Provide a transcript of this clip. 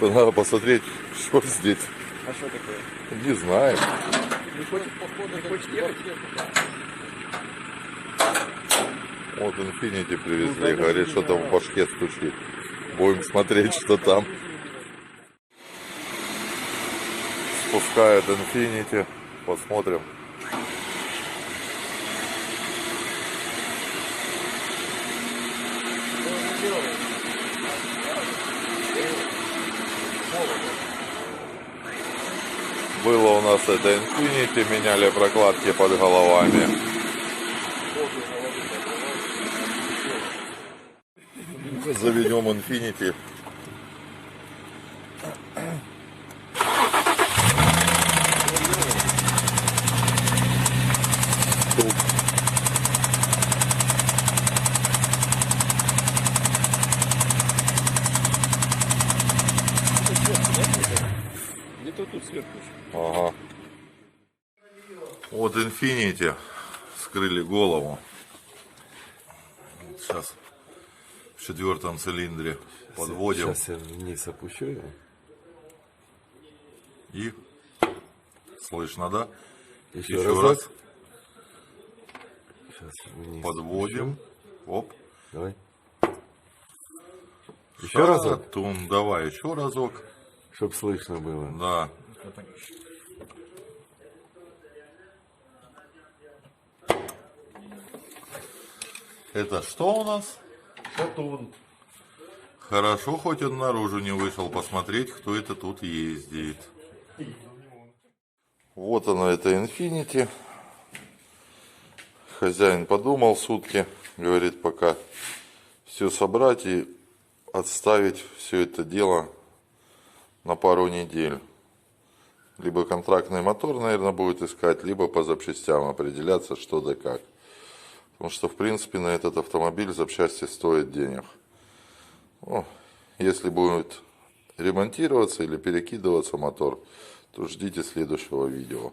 Надо посмотреть, что здесь. А что такое? Не знаю. Не хочешь ехать? Вот Infiniti привезли. Говорит, что-то в башке стучит. Будем смотреть, что там. Спускает Infiniti. Посмотрим. Было у нас это Infiniti, меняли прокладки под головами. Заведем Infiniti. Где-то тут сверху. Ага. Вот Infiniti скрыли голову. Сейчас в 4-м цилиндре подводим. Сейчас я вниз опущу его. И слышно, да? Еще Еще разок. раз Сейчас вниз подводим. Оп. Давай. Еще разок, Шатун. Давай еще разок. чтобы слышно было. Да. Это что у нас? Шатун. Хорошо, хоть он наружу не вышел посмотреть, кто это тут ездит. Вот она, это Infiniti. Хозяин подумал сутки, говорит, пока все собрать и отставить все это дело на пару недель. Либо контрактный мотор, наверное, будет искать, либо по запчастям определяться, что да как. Потому что, в принципе, на этот автомобиль запчасти стоят денег. Ну, если будет ремонтироваться или перекидываться мотор, то ждите следующего видео.